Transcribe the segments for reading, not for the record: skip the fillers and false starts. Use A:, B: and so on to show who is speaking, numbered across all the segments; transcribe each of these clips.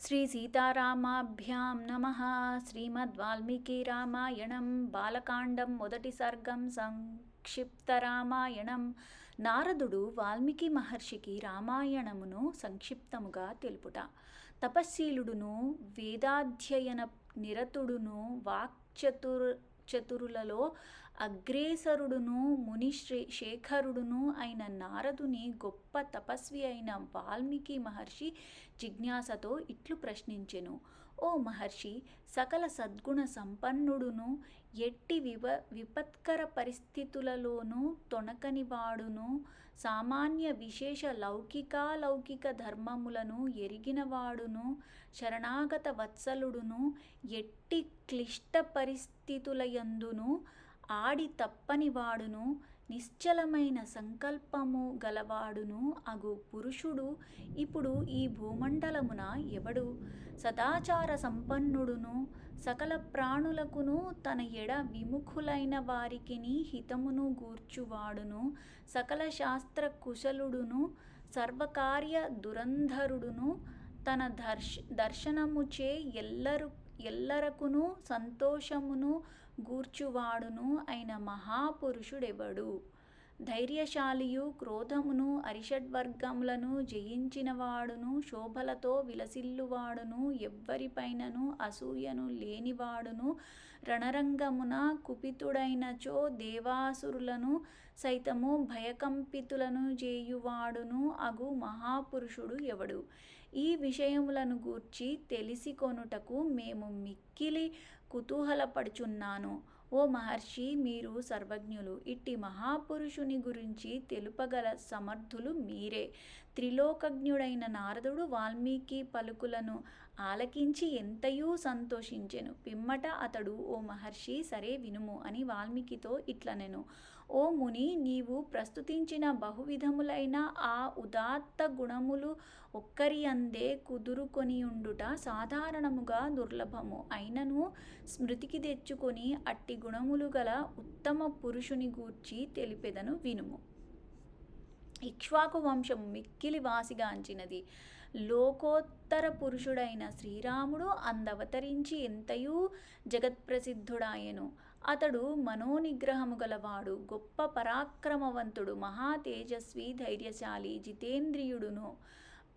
A: శ్రీ సీతారామాభ్యాం నమః. శ్రీమద్వాల్మీకి రామాయణం బాలకాండం మొదటి సర్గం సంక్షిప్త రామాయణం. నారదుడు వాల్మీకి మహర్షికి రామాయణమును సంక్షిప్తముగా తెలుపుట. తపశ్శీలుడును వేదాధ్యయన నిరతుడును చతురులలో అగ్రేసరుడును ముని శేఖరుడును అయిన నారదుని గొప్ప తపస్వి అయిన వాల్మీకి మహర్షి జిజ్ఞాసతో ఇట్లు ప్రశ్నించెను. ఓ మహర్షి, సకల సద్గుణ సంపన్నుడును, ఎట్టి విపత్కర పరిస్థితులలోనూ తొణకనివాడును, సామాన్య విశేష లౌకిక ధర్మములను ఎరిగినవాడును, శరణాగత వత్సలుడును, ఎట్టి క్లిష్ట పరిస్థితులయందును ఆడి తప్పనివాడును, నిశ్చలమైన సంకల్పము గలవాడును అగు పురుషుడు ఇప్పుడు ఈ భూమండలమున ఎవడు? సదాచార సంపన్నుడును, సకల ప్రాణులకును తన ఎడ విముఖులైన వారికిని హితమును గూర్చువాడును, సకల శాస్త్ర కుశలుడును, సర్వకార్య దురంధరుడును, తన దర్శనముచే ఎల్లరకును సంతోషమును గూర్చువాడును అయిన మహాపురుషుడెవడు? ధైర్యశాలియు, క్రోధమును అరిషడ్వర్గములను జయించినవాడును, శోభలతో విలసిల్లువాడును, ఎవ్వరిపైనను అసూయను లేనివాడును, రణరంగమున కుపితుడైనచో దేవాసురులను సైతము భయకంపితులను చేయువాడును అగు మహాపురుషుడు ఎవడు? ఈ విషయములను గూర్చి తెలిసికొనుటకు మేము మిక్కిలి కుతూహలపడుచున్నాను. ఓ మహర్షి, మీరు సర్వజ్ఞులు. ఇట్టి మహాపురుషుని గురించి తెలుపగల సమర్థులు మీరే. త్రిలోకజ్ఞుడైన నారదుడు వాల్మీకి పలుకులను ఆలకించి ఎంతయూ సంతోషించెను. పిమ్మట అతడు, ఓ మహర్షి, సరే వినుము అని వాల్మీకితో ఇట్లనెను. ఓ ముని, నీవు ప్రస్తుతించిన బహువిధములైన ఆ ఉదాత్త గుణములు ఒక్కరి అందే కుదురుకొనియుండుట సాధారణముగా దుర్లభము. అయినను స్మృతికి తెచ్చుకొని అట్టి గుణములు గల ఉత్తమ పురుషుని గూర్చి తెలిపెదను వినుము. ఇక్ష్వాకు వంశము మిక్కిలి వాసిగాంచినది. లోకోత్తర పురుషుడైన శ్రీరాముడు అందవతరించి ఎంతయూ జగత్ప్రసిద్ధుడాయెను. అతడు మనోనిగ్రహము గలవాడు, గొప్ప పరాక్రమవంతుడు, మహా తేజస్వి, ధైర్యశాలి, జితేంద్రియుడును,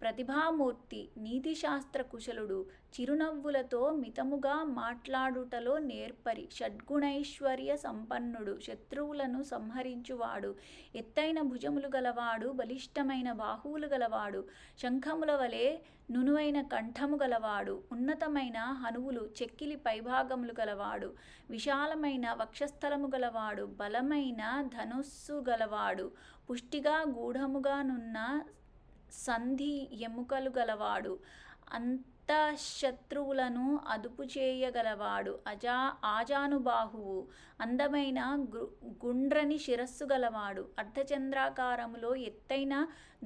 A: ప్రతిభామూర్తి, నీతిశాస్త్ర కుశలుడు, చిరునవ్వులతో మితముగా మాట్లాడుటలో నేర్పరి, షడ్గుణైశ్వర్య సంపన్నుడు, శత్రువులను సంహరించువాడు, ఎత్తైన భుజములు గలవాడు, బలిష్టమైన బాహువులు గలవాడు, శంఖముల వలె నునువైన కంఠము గలవాడు, ఉన్నతమైన హనువులు చెక్కిలి పైభాగములు గలవాడు, విశాలమైన వక్షస్థలము గలవాడు, బలమైన ధనుస్సు గలవాడు, పుష్టిగా గూఢముగానున్న సంధి ఎముకలు గలవాడు, అంతఃశత్రువులను అదుపు చేయగలవాడు, ఆజానుబాహువు, అందమైన గుండ్రని శిరస్సు గలవాడు, అర్ధచంద్రాకారములో ఎత్తైన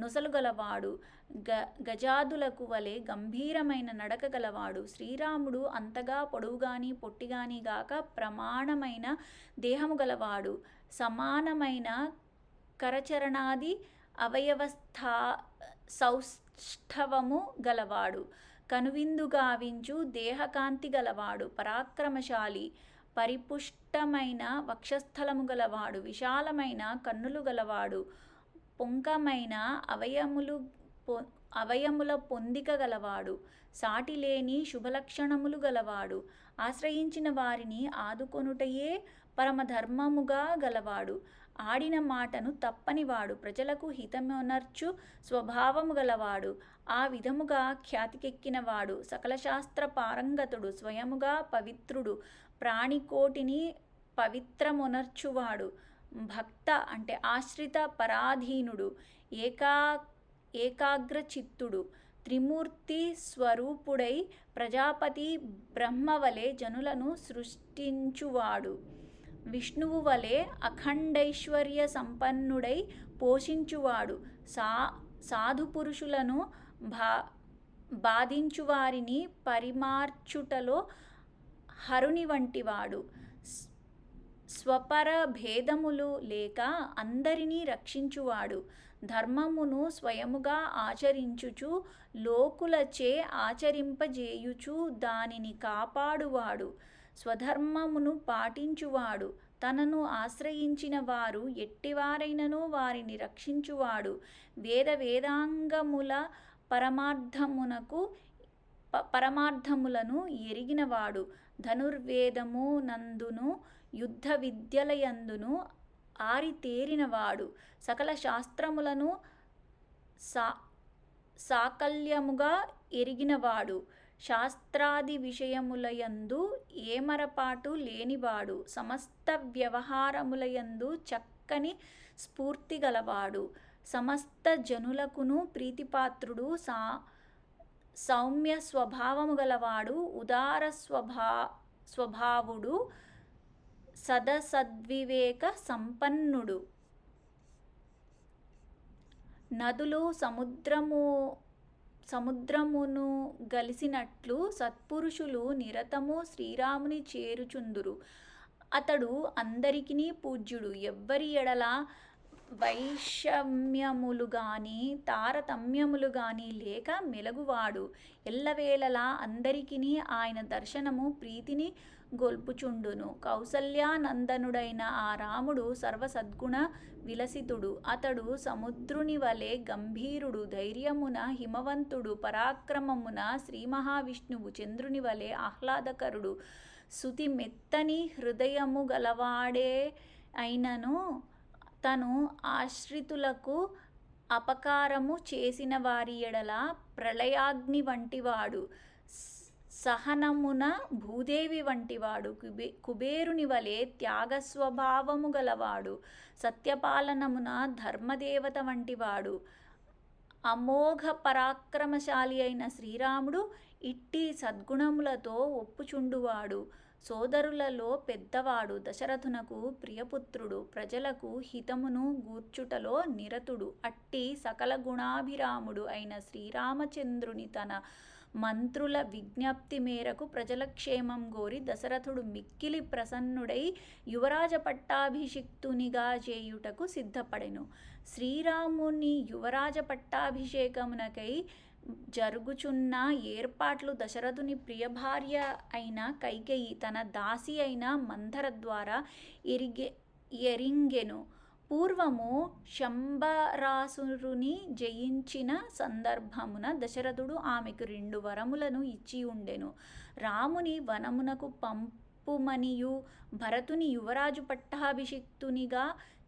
A: నొసలు గలవాడు, గజాదులకు వలె గంభీరమైన నడక గలవాడు. శ్రీరాముడు అంతగా పొడవుగాని పొట్టిగాని గాక ప్రమాణమైన దేహము గలవాడు, సమానమైన కరచరణాది సౌష్ఠవము గలవాడు, కనువిందు గావించు దేహకాంతి గలవాడు, పరాక్రమశాలి, పరిపుష్టమైన వక్షస్థలము గలవాడు, విశాలమైన కన్నులు గలవాడు, పొంకమైన అవయముల పొందిక గలవాడు, సాటిలేని శుభలక్షణములు గలవాడు, ఆశ్రయించిన వారిని ఆదుకొనుటయే పరమధర్మముగా గలవాడు, ఆడిన మాటను తప్పనివాడు, ప్రజలకు హితమొనర్చు స్వభావము గలవాడు, ఆ విధముగా ఖ్యాతికెక్కినవాడు, సకల శాస్త్ర పారంగతుడు, స్వయముగా పవిత్రుడు, ప్రాణికోటిని పవిత్రమొనర్చువాడు, భక్త అంటే ఆశ్రిత పరాధీనుడు, ఏకాగ్రచిత్తుడు, త్రిమూర్తి స్వరూపుడై ప్రజాపతి బ్రహ్మవలె జనులను సృష్టించువాడు, విష్ణువు వలె అఖండైశ్వర్య సంపన్నుడై పోషించువాడు, సాధుపురుషులను బాధించువారిని పరిమార్చుటలో హరుని వంటివాడు, స్వపర భేదములు లేక అందరినీ రక్షించువాడు, ధర్మమును స్వయముగా ఆచరించుచు లోకులచే ఆచరింపజేయుచు దానిని కాపాడువాడు. స్వధర్మమును పాటించువాడు. తనను ఆశ్రయించిన వారు ఎట్టివారైనను వారిని రక్షించువాడు. వేదాంగముల పరమార్థములను ఎరిగినవాడు. ధనుర్వేదము నందును యుద్ధ విద్యలయందును ఆరితేరినవాడు. సకల శాస్త్రములను సాకల్యముగా ఎరిగినవాడు. శాస్త్రాది విషయములయందు ఏమరపాటు లేనివాడు. సమస్త వ్యవహారములయందు చక్కని స్ఫూర్తి గలవాడు. సమస్త జనులకును ప్రీతిపాత్రుడు. సౌమ్య స్వభావము గలవాడు. ఉదార స్వభావుడు. సదసద్వివేక సంపన్నుడు. నదులు సముద్రమును గలిసినట్లు సత్పురుషులు నిరతము శ్రీరాముని చేరుచుందురు. అతడు అందరికిని పూజ్యుడు. ఎవ్వరి ఎడల వైషమ్యములు గాని తారతమ్యములు గాని లేక మెలగువాడు. ఎల్లవేళలా అందరికిని ఆయన దర్శనము ప్రీతిని గొల్పుచుండును. కౌసల్యానందనుడైన ఆ రాముడు సర్వసద్గుణ విలసితుడు. అతడు సముద్రుని వలె గంభీరుడు. ధైర్యమున హిమవంతుడు. పరాక్రమమున శ్రీ మహావిష్ణువు. చంద్రుని వలె ఆహ్లాదకరుడు. సుతి మెత్తని హృదయము గలవాడే అయినను తను ఆశ్రితులకు అపకారము చేసిన వారి ఎడల ప్రళయాగ్ని వంటివాడు. సహనమున భూదేవి వంటివాడు. కుబేరుని వలె త్యాగస్వభావము గలవాడు. సత్యపాలనమున ధర్మదేవత వంటివాడు. అమోఘ పరాక్రమశాలి అయిన శ్రీరాముడు ఇట్టి సద్గుణములతో ఒప్పుచుండువాడు. సోదరులలో పెద్దవాడు. దశరథునకు ప్రియపుత్రుడు. ప్రజలకు హితమును గూర్చుటలో నిరతుడు. అట్టి సకల గుణాభిరాముడు అయిన శ్రీరామచంద్రుని తన మంత్రుల విజ్ఞప్తి మేరకు ప్రజల క్షేమం గోరి దశరథుడు మిక్కిలి ప్రసన్నుడై యువరాజ పట్టాభిషిక్తునిగా చేయుటకు సిద్ధపడెను. శ్రీరాముని యువరాజ పట్టాభిషేకమునకై జరుగుచున్న ఏర్పాట్లు దశరథుని ప్రియభార్య అయిన కైకేయి తన దాసి అయిన మంథర ద్వారా ఎరింగెను. పూర్వము శంబరాసురుని జయించిన సందర్భమున దశరథుడు ఆమెకు 2 వరములను ఇచ్చి ఉండెను. రాముని వనమునకు పంపుమనియు భరతుని యువరాజు పట్టాభిషిక్తునిగా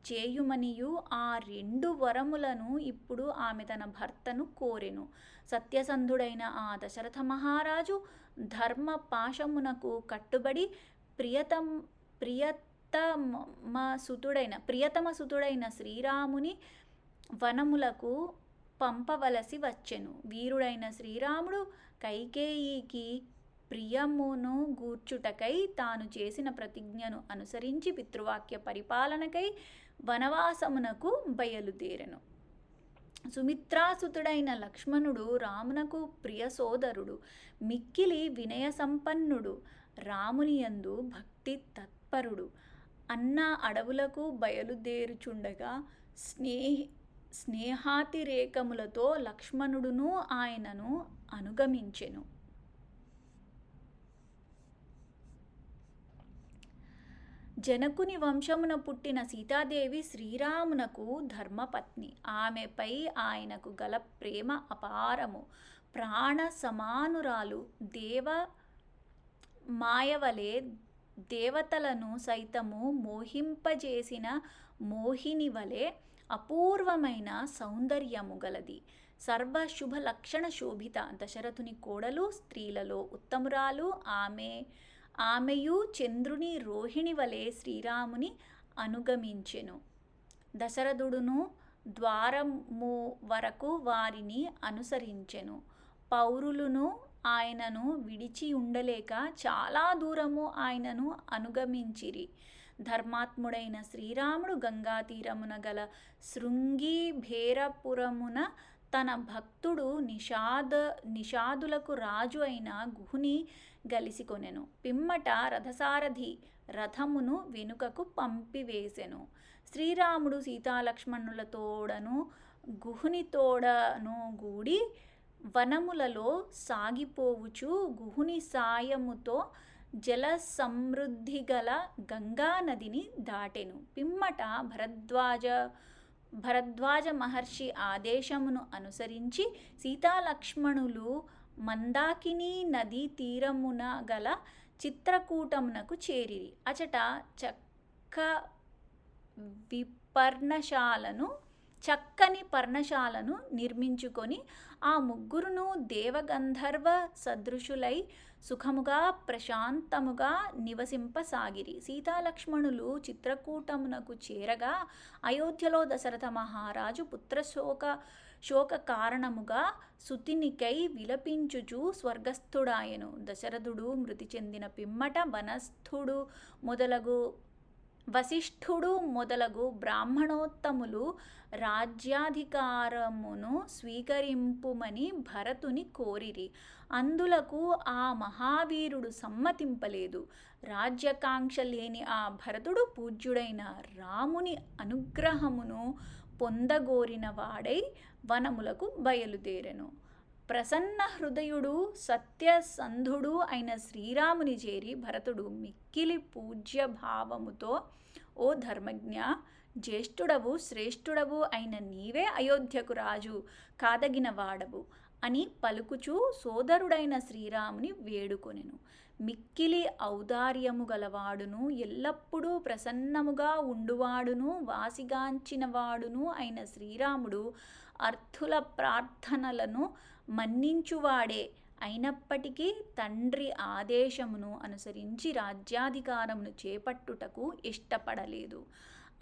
A: చేయుమనియు ఆ 2 వరములను ఇప్పుడు ఆమె తన భర్తను కోరెను. సత్యసంధుడైన ఆ దశరథ మహారాజు ధర్మ పాశమునకు కట్టుబడి ప్రియతమ సుతుడైన శ్రీరాముని వనములకు పంపవలసి వచ్చెను. వీరుడైన శ్రీరాముడు కైకేయికి ప్రియమును గూర్చుటకై తాను చేసిన ప్రతిజ్ఞను అనుసరించి పితృవాక్య పరిపాలనకై వనవాసమునకు బయలుదేరెను. సుమిత్రాసుతుడైన లక్ష్మణుడు రామునకు ప్రియ సోదరుడు. మిక్కిలి వినయ సంపన్నుడు. రామునియందు భక్తి తత్పరుడు. అన్న అడవులకు బయలుదేరుచుండగా స్నేహాతిరేకములతో లక్ష్మణుడును ఆయనను అనుగమించెను. జనకుని వంశమున పుట్టిన సీతాదేవి శ్రీరామునకు ధర్మపత్ని. ఆమెపై ఆయనకు గల ప్రేమ అపారము. ప్రాణ సమానురాలు. మాయవలే దేవతలను సైతము మోహింపజేసిన మోహిని వలె అపూర్వమైన సౌందర్యము గలది. సర్వశుభ లక్షణ శోభిత. దశరథుని కోడలు. స్త్రీలలో ఉత్తమురాలు. ఆమెయు చంద్రుని రోహిణి వలె శ్రీరాముని అనుగమించెను. దశరథుడును ద్వారము వరకు వారిని అనుసరించెను. పౌరులును ఆయనను విడిచి ఉండలేక చాలా దూరము ఆయనను అనుగమించిరి. ధర్మాత్ముడైన శ్రీరాముడు గంగాతీరమున గల శృంగిభేరపురమున తన భక్తుడు నిషాదులకు రాజు అయిన గుహుని గలిసికొనెను. పిమ్మట రథసారథి రథమును వెనుకకు పంపివేసెను. శ్రీరాముడు సీతాలక్ష్మణులతోడను గుహునితోడను గూడి వనములలో సాగిపోవుచు గుహుని సాయముతో జల సమృద్ధి గల గంగా నదిని దాటెను. పిమ్మట భరద్వాజ మహర్షి ఆదేశమును అనుసరించి సీతాలక్ష్మణులు మందాకినీ నదీ తీరమున గల చిత్రకూటమునకు చేరిరి. అచట చక్కని పర్ణశాలను నిర్మించుకొని ఆ ముగ్గురును దేవగంధర్వ సదృశులై సుఖముగా ప్రశాంతముగా నివసింపసాగిరి. సీతాలక్ష్మణులు చిత్రకూటమునకు చేరగా అయోధ్యలో దశరథ మహారాజు శోక కారణముగా సుతినికై విలపించుచు స్వర్గస్థుడాయెను. దశరథుడు మృతి చెందిన పిమ్మట వశిష్ఠుడు మొదలగు బ్రాహ్మణోత్తములు రాజ్యాధికారమును స్వీకరింపుమని భరతుని కోరిరి. అందులకు ఆ మహావీరుడు సమ్మతింపలేదు. రాజ్యకాంక్ష లేని ఆ భరతుడు పూజ్యుడైన రాముని అనుగ్రహమును పొందగోరిన వాడై వనములకు బయలుదేరెను. ప్రసన్న హృదయుడు సత్యసంధుడు అయిన శ్రీరాముని చేరి భరతుడు మిక్కిలి పూజ్య భావముతో, ఓ ధర్మజ్ఞ, జ్యేష్ఠుడవు శ్రేష్ఠుడవు అయిన నీవే అయోధ్యకు రాజు కాదగిన వాడవు అని పలుకుచూ సోదరుడైన శ్రీరాముని వేడుకొనెను. మిక్కిలి ఔదార్యము గలవాడును ఎల్లప్పుడూ ప్రసన్నముగా ఉండువాడును వాసిగాంచిన వాడును అయిన శ్రీరాముడు అర్థుల ప్రార్థనలను మన్నించువాడే అయినప్పటికీ తండ్రి ఆదేశమును అనుసరించి రాజ్యాధికారమును చేపట్టుటకు ఇష్టపడలేదు.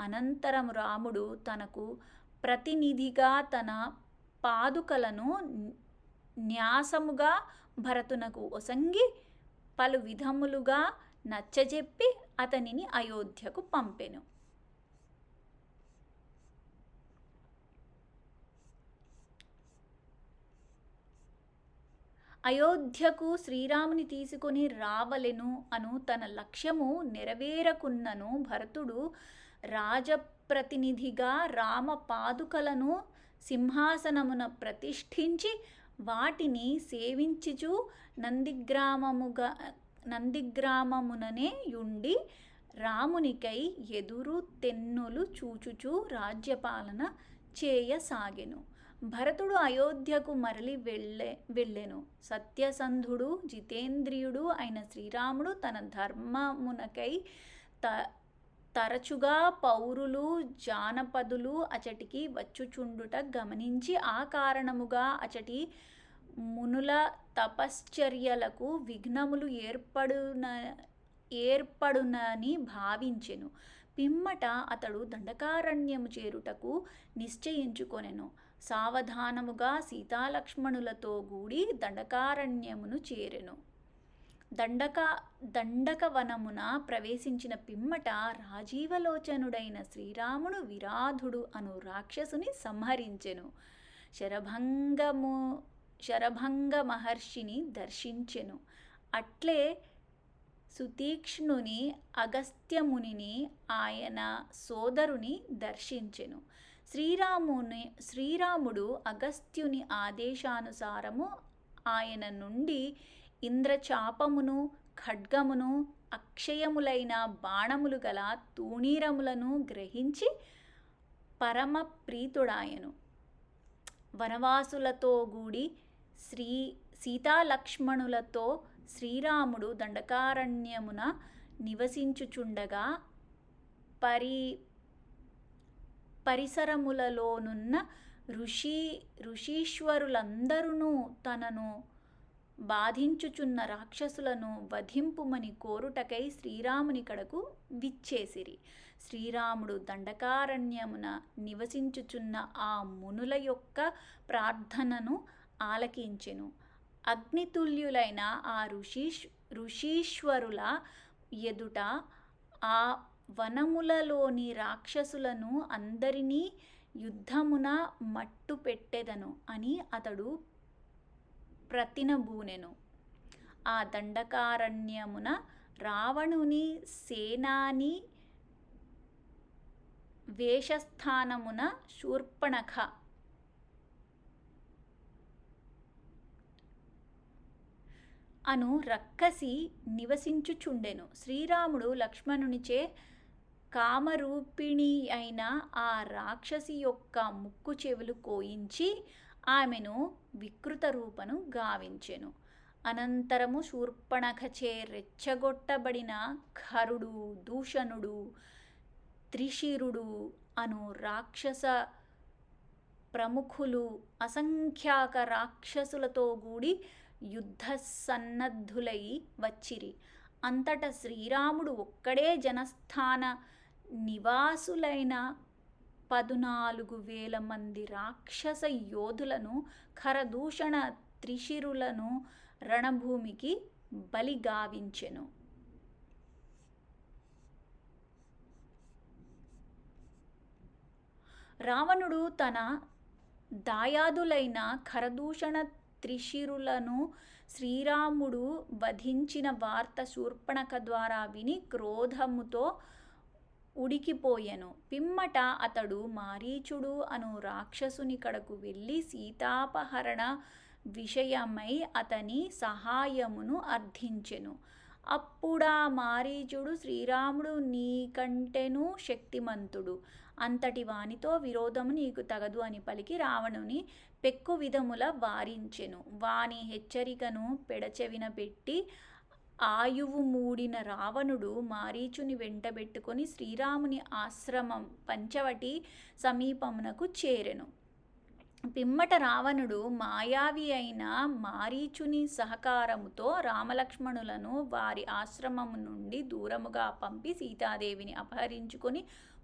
A: అనంతరం రాముడు తనకు ప్రతినిధిగా తన పాదుకలను న్యాసముగా భరతునకు ఒసంగి పలు విధములుగా నచ్చజెప్పి అతనిని అయోధ్యకు పంపెను. అయోధ్యకు శ్రీరాముని తీసుకొని రావలెను అను తన లక్ష్యము నెరవేరకున్నను భరతుడు రాజప్రతినిధిగా రామ పాదుకలను సింహాసనమున ప్రతిష్ఠించి వాటిని సేవించుచు నందిగ్రామముననే యుండి రామునికై ఎదురు తెన్నులు చూచుచూ రాజ్యపాలన చేయసాగెను. భరతుడు అయోధ్యకు మరలి వెళ్ళెను. సత్యసంధుడు జితేంద్రియుడు అయిన శ్రీరాముడు తన ధర్మమునకై తరచుగా పౌరులు జానపదులు అచటికి వచ్చుచుండుట గమనించి ఆ కారణముగా అచటి మునుల తపశ్చర్యలకు విఘ్నములు ఏర్పడునని భావించెను. పిమ్మట అతడు దండకారణ్యము చేరుటకు నిశ్చయించుకొనెను. సావధానముగా సీతాలక్ష్మణులతో గూడి దండకారణ్యమును చేరెను. దండకవనమున ప్రవేశించిన పిమ్మట రాజీవలోచనుడైన శ్రీరాముడు విరాధుడు అను రాక్షసుని సంహరించెను. శరభంగ మహర్షిని దర్శించెను. అట్లే సుతీక్ష్ణుని అగస్త్యమునిని ఆయన సోదరుని దర్శించెను. శ్రీరాముడు అగస్త్యుని ఆదేశానుసారము ఆయన నుండి ఇంద్రచాపమును ఖడ్గమును అక్షయములైన బాణములు గల తూణీరములను గ్రహించి పరమ ప్రీతుడాయను. వనవాసులతో గూడి సీతాలక్ష్మణులతో శ్రీరాముడు దండకారణ్యమున నివసించుచుండగా పరిసరములలోనున్న ఋషీశ్వరులందరూ తనను బాధించుచున్న రాక్షసులను వధింపుమని కోరుటకై శ్రీరాముని కడకు విచ్చేసిరి. శ్రీరాముడు దండకారణ్యమున నివసించుచున్న ఆ మునుల యొక్క ప్రార్థనను ఆలకించెను. అగ్నితుల్యులైన ఆ ఋషీశ్వరుల ఎదుట ఆ వనములలోని రాక్షసులను అందరినీ యుద్ధమున మట్టు పెట్టెదను అని అతడు ప్రతినబూనెను. ఆ దండకారణ్యమున రావణుని సేనాని వేషస్థానమున శూర్పణఖ అను రక్కసి నివసించుచుండెను. శ్రీరాముడు లక్ష్మణునిచే కామరూపిణి అయిన ఆ రాక్షసి యొక్క ముక్కు చెవులు కోయించి ఆమెను వికృత రూపను గావించెను. అనంతరము శూర్పణఖచే రెచ్చగొట్టబడిన ఖరుడు, దూషణుడు, త్రిశిరుడు అను రాక్షస ప్రముఖులు అసంఖ్యాక రాక్షసులతో కూడి యుద్ధ సన్నద్ధులై వచ్చిరి. అంతట శ్రీరాముడు ఒక్కడే జనస్థాన నివాసులైన 14,000 మంది రాక్షస యోధులను, ఖరదూషణ త్రిశిరులను రణభూమికి బలిగావించెను. రావణుడు తన దాయాదులైన ఖరదూషణ త్రిశిరులను శ్రీరాముడు వధించిన వార్త శూర్పణఖ ద్వారా విని క్రోధముతో ఉడికిపోయెను. పిమ్మట అతడు మారీచుడు అను రాక్షసుని కడకు వెళ్ళి సీతాపహరణ విషయమై అతని సహాయమును అర్థించెను. అప్పుడా మారీచుడు, శ్రీరాముడు నీకంటెను శక్తిమంతుడు, అంతటి వానితో విరోధము నీకు తగదు అని పలికి రావణుని పెక్కు విధముల వారించెను. వాని హెచ్చరికను పెడచెవిన పెట్టి ఆయువు మూడిన రావణుడు మారీచుని వెంటబెట్టుకొని శ్రీరాముని ఆశ్రమం పంచవటి సమీపమునకు చేరెను. పిమ్మట రావణుడు మాయావి అయిన మారీచుని సహకారముతో రామలక్ష్మణులను వారి ఆశ్రమము నుండి దూరముగా పంపి సీతాదేవిని అపహరించుకొని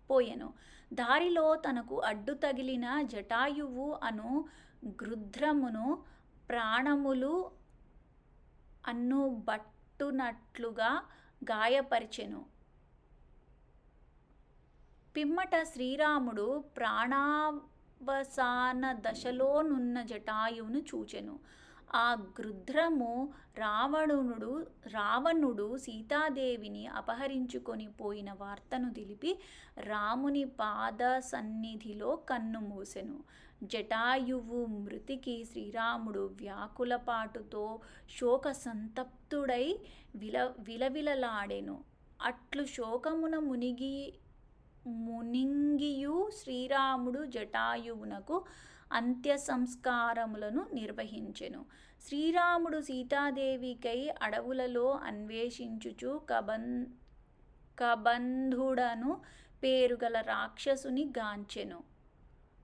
A: పోయెను. దారిలో తనకు అడ్డు తగిలిన జటాయువు అను గృధ్రమును ప్రాణములు అన్నుబట్టునట్లుగా గాయపరిచెను. పిమ్మట శ్రీరాముడు ప్రాణావసాన దశలోనున్న జటాయువును చూచెను. ఆ గృధ్రము రావణుడు సీతాదేవిని అపహరించుకొని పోయిన వార్తను తెలిపి రాముని పాద సన్నిధిలో కన్ను మూసెను. జటాయువు మృతికి శ్రీరాముడు వ్యాకులపాటుతో శోక సంతప్తుడై విలవిలలాడెను. అట్లు శోకమున మునింగియు శ్రీరాముడు జటాయువునకు అంత్య సంస్కారములను నిర్వహించెను. శ్రీరాముడు సీతాదేవికై అడవులలో అన్వేషించుచు కబంధుడను పేరుగల రాక్షసుని గాంచెను.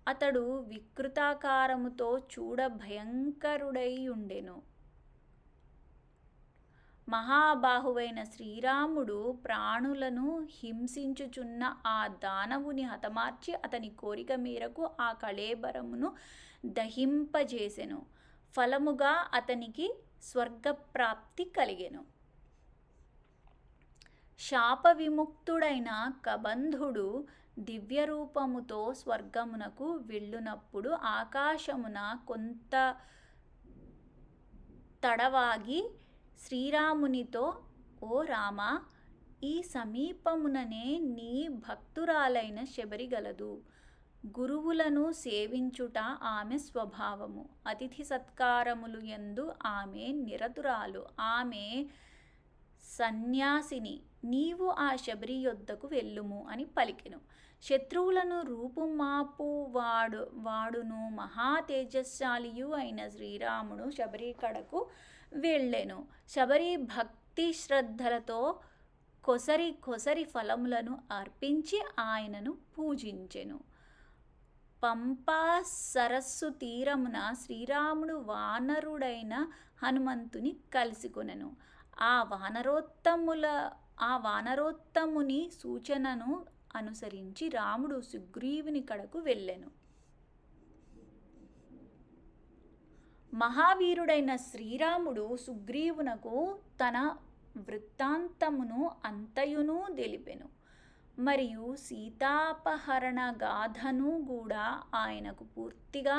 A: అతడు వికృతాకారముతో చూడ భయంకరుడై ఉండెను. మహాబాహువైన శ్రీరాముడు ప్రాణులను హింసించుచున్న ఆ దానవుని హతమార్చి అతని కోరిక మేరకు ఆ కళేబరమును దహింపజేసెను. ఫలముగా అతనికి స్వర్గప్రాప్తి కలిగెను. శాప విముక్తుడైన కబంధుడు దివ్యరూపముతో స్వర్గమునకు వెళ్ళునప్పుడు ఆకాశమున కొంత తడవాగి శ్రీరామునితో, ఓ రామా, ఈ సమీపముననే నీ భక్తురాలైన శబరి గలదు. గురువులను సేవించుట ఆమె స్వభావము. అతిథి సత్కారములు యందు ఆమె నిరతురాలు. ఆమె సన్యాసిని. నీవు ఆ శబరి యొద్దకు వెళ్ళుము అని పలికెను. శత్రువులను రూపుమాపు వాడును మహా తేజస్శాలియు అయిన శ్రీరాముడు శబరి కడకు వెళ్ళెను. శబరి భక్తి శ్రద్ధలతో కొసరి ఫలములను అర్పించి ఆయనను పూజించెను. పంపా సరస్సు తీరమున శ్రీరాముడు వానరుడైన హనుమంతుని కలిసికొనెను. ఆ వానరోత్తముని సూచనను అనుసరించి రాముడు సుగ్రీవుని కడకు వెళ్ళెను. మహావీరుడైన శ్రీరాముడు సుగ్రీవునకు తన వృత్తాంతమును అంతయును తెలిపెను. మరియు సీతాపహరణ గాథను కూడా ఆయనకు పూర్తిగా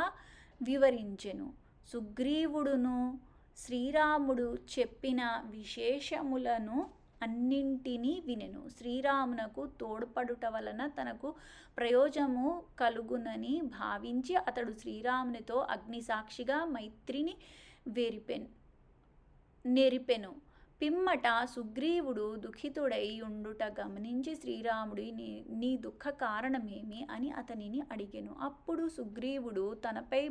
A: వివరించెను. సుగ్రీవుడును శ్రీరాముడు చెప్పిన విశేషములను అన్నింటినీ వినెను. శ్రీరామునకు తోడ్పడుట వలన తనకు ప్రయోజనము కలుగునని భావించి అతడు శ్రీరామునితో అగ్నిసాక్షిగా మైత్రిని నెరిపెను. పిమ్మట సుగ్రీవుడు దుఃఖితుడై యుండుట గమనించి శ్రీరాముడు నీ దుఃఖ కారణమేమి అని అతనిని అడిగెను. అప్పుడు సుగ్రీవుడు తనపై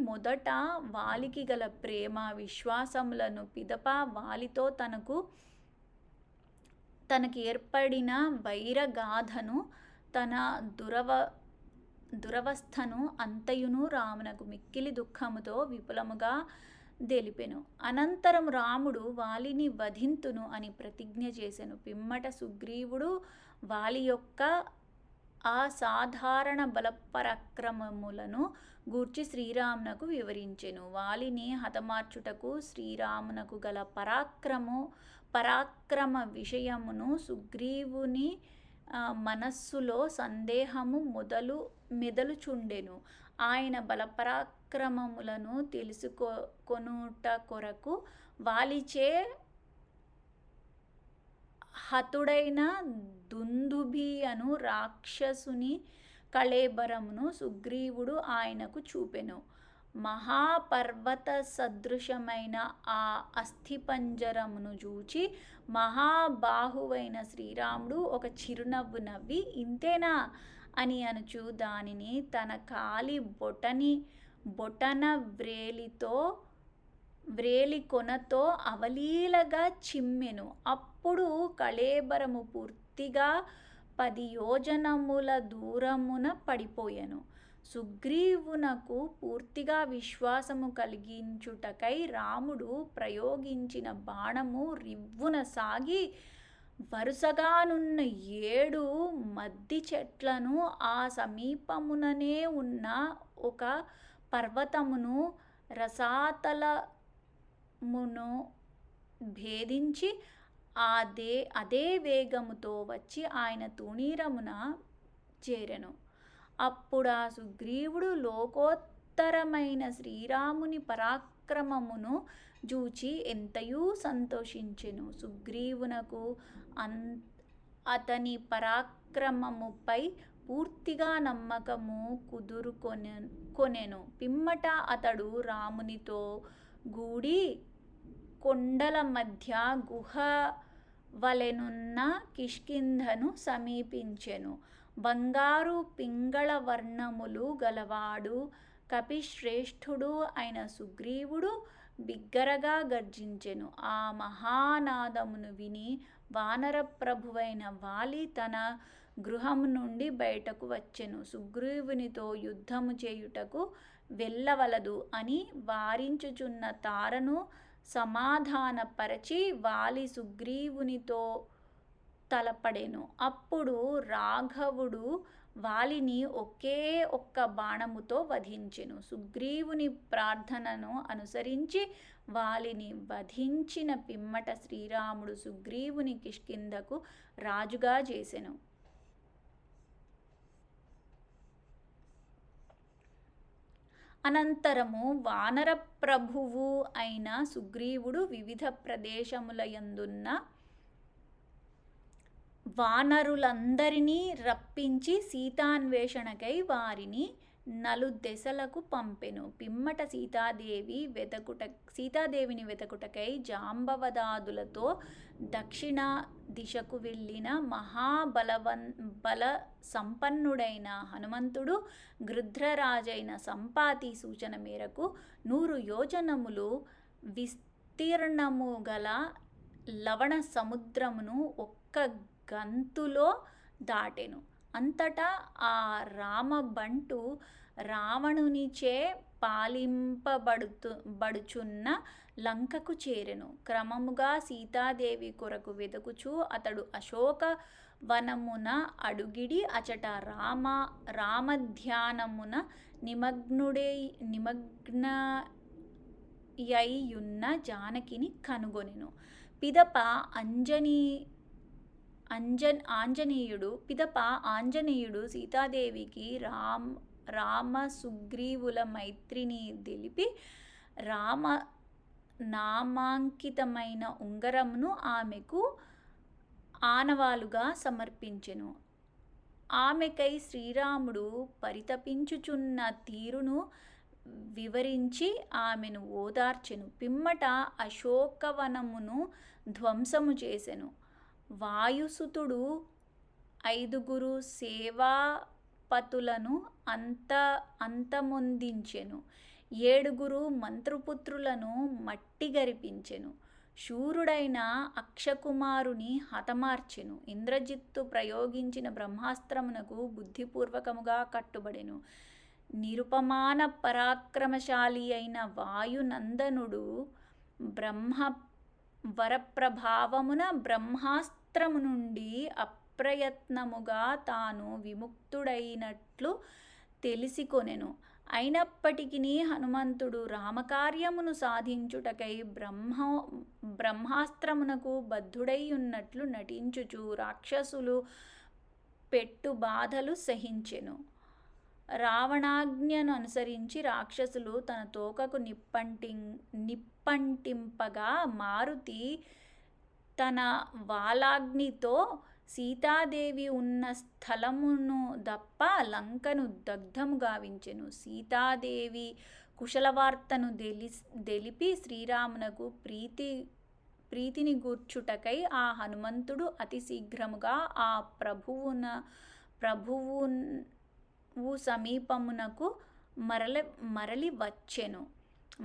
A: మొదట వాలికి గల ప్రేమ విశ్వాసములను పిదప వాలితో తనకి ఏర్పడిన వైరగాథను తన దురవస్థను అంతయును రామునకు మిక్కిలి దుఃఖముతో విపులముగా దెలిపెను. అనంతరం రాముడు వాలిని వధింతును అని ప్రతిజ్ఞ చేసెను. పిమ్మట సుగ్రీవుడు వాలి యొక్క అసాధారణ బలపరాక్రమములను గూర్చి శ్రీరామునకు వివరించెను. వాలిని హతమార్చుటకు శ్రీరామునకు గల పరాక్రమ విషయమును సుగ్రీవుని మనస్సులో సందేహము మెదలుచుండెను. ఆయన బలపరాక్రమములను తెలుసుకొనుట కొరకు వాలిచే హతుడైన దుందుభి అను రాక్షసుని కళేబరమును సుగ్రీవుడు ఆయనకు చూపెను. మహాపర్వత సదృశమైన ఆ అస్థిపంజరమును చూచి మహాబాహువైన శ్రీరాముడు ఒక చిరునవ్వు నవ్వి, ఇంతేనా అని అనుచు దానిని తన కాలి బొటన వ్రేలి కొనతో అవలీలగా చిమ్మెను. అప్పుడు కళేబరము పూర్తిగా 10 యోజనముల దూరమున పడిపోయెను. సుగ్రీవునకు పూర్తిగా విశ్వాసము కలిగించుటకై రాముడు ప్రయోగించిన బాణము రివ్వున సాగి వరుసగానున్న 7 మద్ది చెట్లను ఆ సమీపముననే ఉన్న ఒక పర్వతమును రసాతలమును భేదించి అదే వేగముతో వచ్చి ఆయన తూణీరమున చేరెను. అప్పుడా సుగ్రీవుడు లోకోత్తరమైన శ్రీరాముని పరాక్రమమును జూచి ఎంతయూ సంతోషించెను. సుగ్రీవునకు అతని పరాక్రమముపై పూర్తిగా నమ్మకము కుదురుకొనెను. పిమ్మట అతడు రామునితో గూడి కొండల మధ్య గుహ వలెనున్న కిష్కింధను సమీపించెను. బంగారు పింగళ వర్ణములు గలవాడు కపిశ్రేష్ఠుడు అయిన సుగ్రీవుడు బిగ్గరగా గర్జించెను. ఆ మహానాదమును విని వానర ప్రభువైన వాలి తన గృహము నుండి బయటకు వచ్చెను. సుగ్రీవునితో యుద్ధము చేయుటకు వెళ్ళవలదు అని వారించుచున్న తారను సమాధానపరచి వాలి సుగ్రీవునితో తలపడెను. అప్పుడు రాఘవుడు వాలిని ఒకే ఒక్క బాణముతో వధించెను. సుగ్రీవుని ప్రార్థనను అనుసరించి వాలిని వధించిన పిమ్మట శ్రీరాముడు సుగ్రీవుని కిష్కింధకు రాజుగా చేసెను. అనంతరము వానర ప్రభువు అయిన సుగ్రీవుడు వివిధ ప్రదేశములయందున్న వానరులందరినీ రప్పించి సీతాన్వేషణకై వారిని నలుదెసలకు పంపెను. పిమ్మట సీతాదేవిని వెతకుటకై జాంబవదాదులతో దక్షిణ దిశకు వెళ్ళిన బల సంపన్నుడైన హనుమంతుడు గృధ్రరాజైన సంపాతి సూచన మేరకు 100 యోజనములు విస్తీర్ణము గల లవణ సముద్రమును ఒక్క గంతులో దాటెను. అంతటా ఆ రామబంటు రావణునిచే పాలింపబడుచున్న లంకకు చేరెను. క్రమముగా సీతాదేవి కొరకు వెదకుచూ అతడు అశోక వనమున అడుగిడి అచట రామధ్యానమున నిమగ్నయైయున్న జానకిని కనుగొనెను. పిదప ఆంజనేయుడు సీతాదేవికి రామసుగ్రీవుల మైత్రిని తెలిపి రామనామాంకితమైన ఉంగరమును ఆమెకు ఆనవాలుగా సమర్పించెను. ఆమెకై శ్రీరాముడు పరితపించుచున్న తీరును వివరించి ఆమెను ఓదార్చెను. పిమ్మట అశోకవనమును ధ్వంసము చేసెను. వాయుసుతుడు 5 సేవాపతులను అంతమొందించెను. 7 మంత్రిపుత్రులను మట్టిగరిపించెను. శూరుడైన అక్షకుమారుని హతమార్చెను. ఇంద్రజిత్తు ప్రయోగించిన బ్రహ్మాస్త్రమునకు బుద్ధిపూర్వకముగా కట్టుబడెను. నిరుపమాన పరాక్రమశాలి అయిన వాయునందనుడు బ్రహ్మ వరప్రభావమున బ్రహ్మాస్త్రము నుండి అప్రయత్నముగా తాను విముక్తుడైనట్లు తెలిసికొనెను. అయినప్పటికీ హనుమంతుడు రామకార్యమును సాధించుటకై బ్రహ్మాస్త్రమునకు బద్ధుడై ఉన్నట్లు నటించుచు రాక్షసులు పెట్టు బాధలు సహించెను. రావణాజ్ఞను అనుసరించి రాక్షసులు తన తోకకు నిప్పంటింపగా మారుతి తన వాలాగ్నితో సీతాదేవి ఉన్న స్థలమును దప్ప లంకను దగ్ధము గావించెను. సీతాదేవి కుశలవార్తను దెలిపి శ్రీరామునకు ప్రీతిని గూర్చుటకై ఆ హనుమంతుడు అతి శీఘ్రముగా ఆ ప్రభువు సమీపమునకు మరలి వచ్చెను.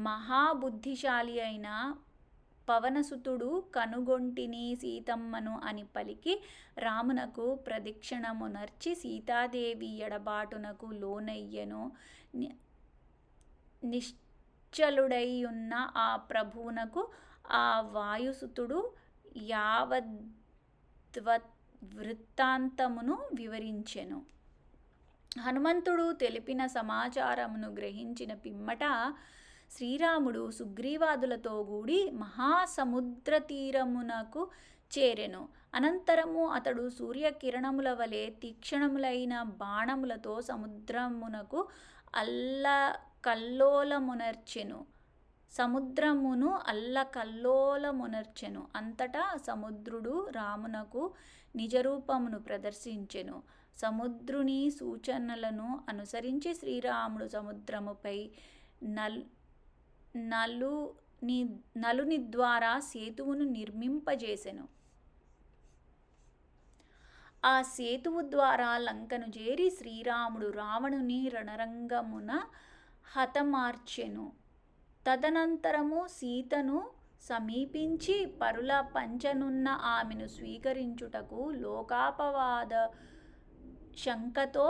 A: మహాబుద్ధిశాలి అయిన పవనసుతుడు కనుగొంటిని సీతమ్మను అని పలికి రామునకు ప్రదక్షిణమునర్చి సీతాదేవి ఎడబాటునకు లోనయ్యెను. నిశ్చలుడై ఉన్న ఆ ప్రభువునకు ఆ వాయుసుతుడు వృత్తాంతమును వివరించెను. హనుమంతుడు తెలిపిన సమాచారమును గ్రహించిన పిమ్మట శ్రీరాముడు సుగ్రీవాదులతో కూడి మహాసముద్రతీరమునకు చేరెను. అనంతరము అతడు సూర్యకిరణముల వలె తీక్షణములైన బాణములతో సముద్రమును అల్లకల్లోలమునర్చెను. అంతటా సముద్రుడు రామునకు నిజరూపమును ప్రదర్శించెను. సముద్రుని సూచనలను అనుసరించి శ్రీరాముడు సముద్రముపై నలుని ద్వారా సేతువును నిర్మింపజేసెను. ఆ సేతువు ద్వారా లంకను చేరి శ్రీరాముడు రావణుని రణరంగమున హతమార్చెను. తదనంతరము సీతను సమీపించి పరుల పంచనున్న ఆమెను స్వీకరించుటకు లోకాపవాద శంకతో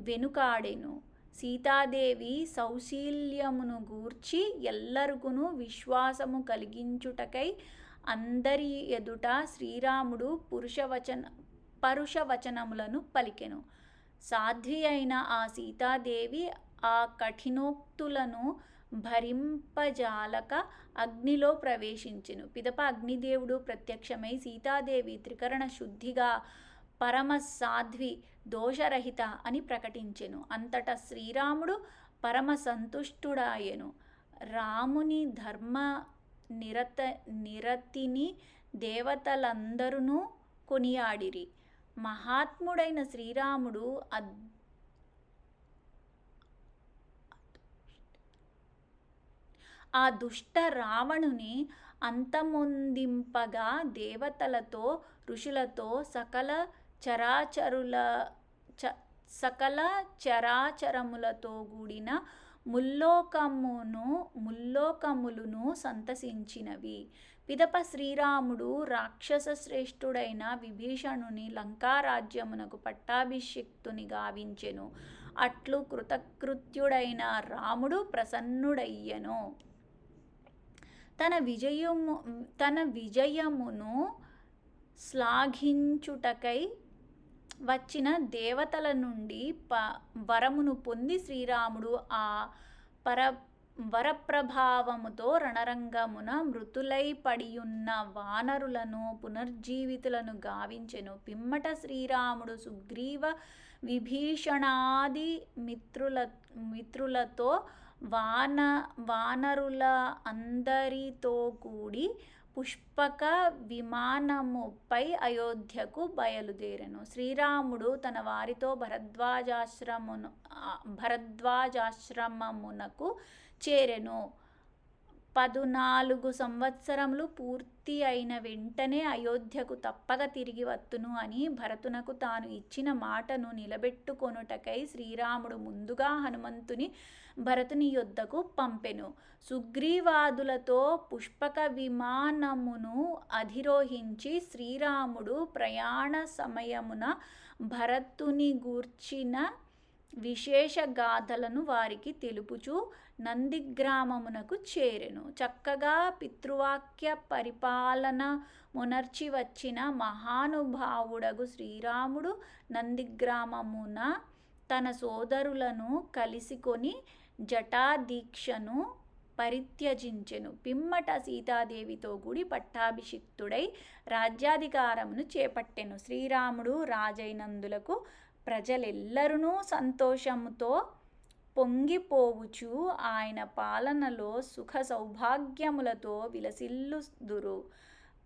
A: వెనుకాడెను. సీతాదేవి సౌశీల్యమును గూర్చి ఎల్లరుకును విశ్వాసము కలిగించుటకై అందరి ఎదుట శ్రీరాముడు పరుషవచనములను పలికెను. సాధ్వి అయిన ఆ సీతాదేవి ఆ కఠినోక్తులను భరింపజాలక అగ్నిలో ప్రవేశించెను. పిదప అగ్నిదేవుడు ప్రత్యక్షమై సీతాదేవి త్రికరణ శుద్ధిగా పరమ సాధ్వి దోషరహిత అని ప్రకటించెను. అంతటా శ్రీరాముడు పరమ సంతుష్టుడాయెను. రాముని ధర్మ నిరతిని దేవతలందరూ కొనియాడిరి. మహాత్ముడైన శ్రీరాముడు ఆ దుష్ట రావణుని అంతమొందింపగా దేవతలతో ఋషులతో సకల చరాచరములతో కూడిన ముల్లోకములును సంతసించినవి. పిదప శ్రీరాముడు రాక్షస శ్రేష్ఠుడైన విభీషణుని లంకారాజ్యమునకు పట్టాభిషిక్తుని గావించెను. అట్లు కృతకృత్యుడైన రాముడు ప్రసన్నుడయ్యెను. తన విజయమును శ్లాఘించుటకై వచ్చిన దేవతల నుండి వరమును పొంది శ్రీరాముడు ఆ వరప్రభావముతో రణరంగమున మృతులై పడియున్న వానరులను పునర్జీవితులను గావించెను. పిమ్మట శ్రీరాముడు సుగ్రీవ విభీషణాది మిత్రులతో వానరుల అందరితో కూడి పుష్పక విమానముపై అయోధ్యకు బయలుదేరెను. శ్రీరాముడు తన వారితో భరద్వాజాశ్రమమునకు చేరెను. 14 సంవత్సరములు పూర్తి అయిన వెంటనే అయోధ్యకు తప్పక తిరిగి వత్తును అని భరతునకు తాను ఇచ్చిన మాటను నిలబెట్టుకొనుటకై శ్రీరాముడు ముందుగా హనుమంతుని భరతుని యొద్దకు పంపెను. సుగ్రీవాదులతో పుష్పక విమానమును అధిరోహించి శ్రీరాముడు ప్రయాణ సమయమున భరతుని గూర్చిన విశేష గాథలను వారికి తెలుపుచూ నందిగ్రామమునకు చేరెను. చక్కగా పితృవాక్య పరిపాలన మునర్చి వచ్చిన మహానుభావుడగు శ్రీరాముడు నందిగ్రామమున తన సోదరులను కలిసికొని జటాదీక్షను పరిత్యజించెను. పిమ్మట సీతాదేవితో కూడి పట్టాభిషిక్తుడై రాజ్యాధికారమును చేపట్టెను. శ్రీరాముడు రాజైనందులకు ప్రజలెల్లరూ సంతోషముతో పొంగిపోవుచు ఆయన పాలనలో సుఖ సౌభాగ్యములతో విలసిల్లుదురు.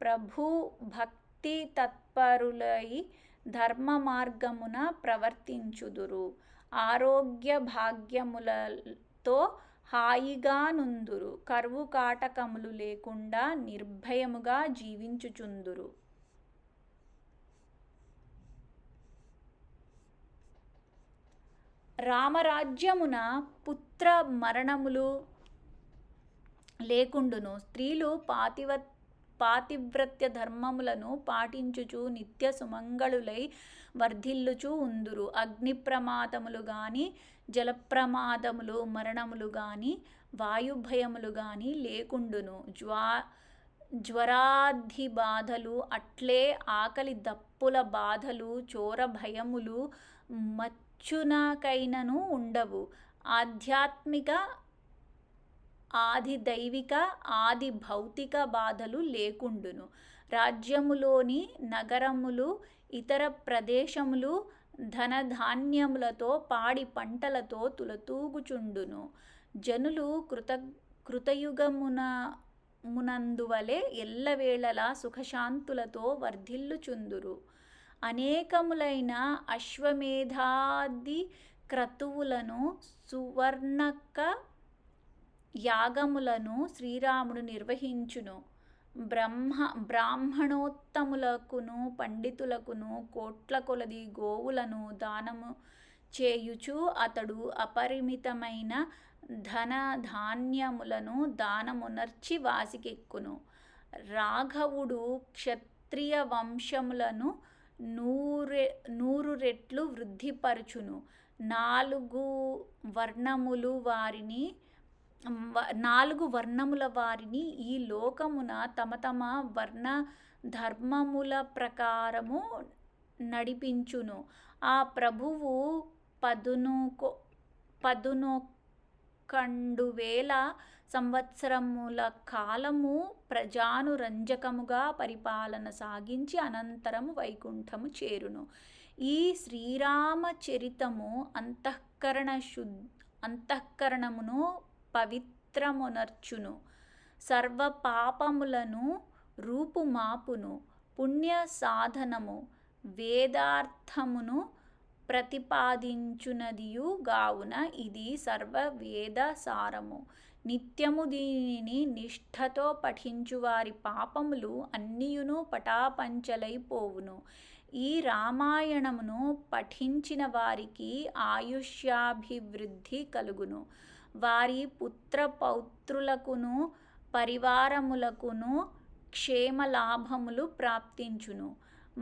A: ప్రభు భక్తి తత్పరులై ధర్మ మార్గమున ప్రవర్తించుదురు. ఆరోగ్య భాగ్యములతో హాయిగా నుందురు. కరువు కాటకములు లేకుండా నిర్భయముగా జీవించుచుందురు. రామరాజ్యమున పుత్ర మరణములు లేకుండును. స్త్రీలు పాతివ్రత్య ధర్మములను పాటించుచు నిత్య సుమంగళులై వర్ధిల్లుచు ఉందురు. అగ్ని ప్రమాదములు గాని, జలప్రమాదములు, మరణములు గాని, వాయుభయములు గాని లేకుండును. జ్వరాది బాధలు, అట్లే ఆకలి దప్పుల బాధలు, చోర భయములు మచ్చునకైనను ఉండవు. ఆధ్యాత్మిక, ఆది దైవిక, ఆది భౌతిక బాధలు లేకుండును. రాజ్యములోని నగరములు, ఇతర ప్రదేశములు ధనధాన్యములతో పాడి పంటలతో తులతూగుచుండును. జనులు కృతయుగమునందువలె ఎల్లవేళలా సుఖశాంతులతో వర్ధిల్లుచుందురు. అనేకములైన అశ్వమేధాది క్రతువులను, సువర్ణక యాగములను శ్రీరాముడు నిర్వహించును. బ్రాహ్మణోత్తములకును పండితులకును కోట్ల కొలది గోవులను దానము చేయుచు అతడు అపరిమితమైన ధనధాన్యములను దానమునర్చి వాసికెక్కును. రాఘవుడు క్షత్రియ వంశములను 100 రెట్లు వృద్ధిపరచును. 4 వర్ణముల వారిని ఈ లోకమున తమ తమ వర్ణ ధర్మముల ప్రకారము నడిపించును. ఆ ప్రభువు 11,000 సంవత్సరముల కాలము ప్రజానురంజకముగా పరిపాలన సాగించి అనంతరము వైకుంఠము చేరును. ఈ శ్రీరామచరితము అంతఃకరణమును పవిత్రమునర్చును. సర్వ పాపములను రూపుమాపును. పుణ్య సాధనము, వేదార్థమును ప్రతిపాదించునదియు గావున ఇది సర్వ వేద సారము. నిత్యము దీనిని నిష్ఠతో పఠించువారి పాపములు అన్నియును పటాపంచలైపోవును. ఈ రామాయణమును పఠించిన వారికి ఆయుష్యాభివృద్ధి కలుగును. వారి పుత్ర పౌత్రులకును పరివారములకును క్షేమలాభములు ప్రాప్తించును.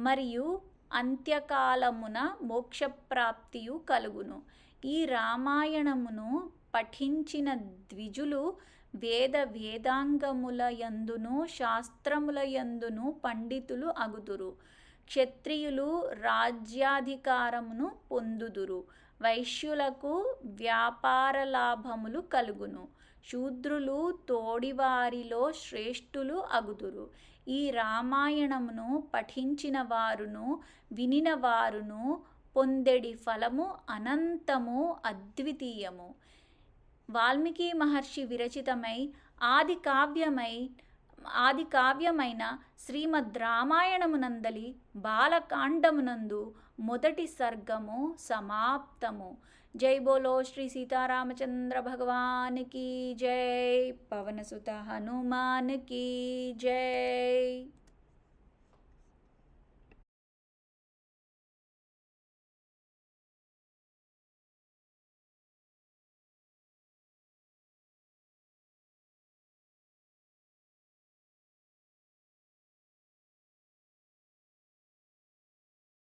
A: మరియు అంత్యకాలమున మోక్షప్రాప్తియు కలుగును. ఈ రామాయణమును పఠించిన ద్విజులు వేదాంగముల యందును శాస్త్రముల యందును పండితులు అగుదురు. క్షత్రియులు రాజ్యాధికారమును పొందుదురు. వైశ్యులకు వ్యాపార లాభములు కలుగును. శూద్రులు తోడివారిలో శ్రేష్ఠులు అగుదురు. ఈ రామాయణమును పఠించిన వారును వినిన వారును పొందెడి ఫలము అనంతము, అద్వితీయము. వాల్మీకి మహర్షి విరచితమై ఆది కావ్యమై ఆది కావ్యమైన శ్రీమద్ రామాయణమునందలి బాలకాండమునందు మొదటి సర్గము సమాప్తము. జై బోలో శ్రీ సీతారామచంద్ర భగవానికి జై. పవనసుత హనుమానికి జై.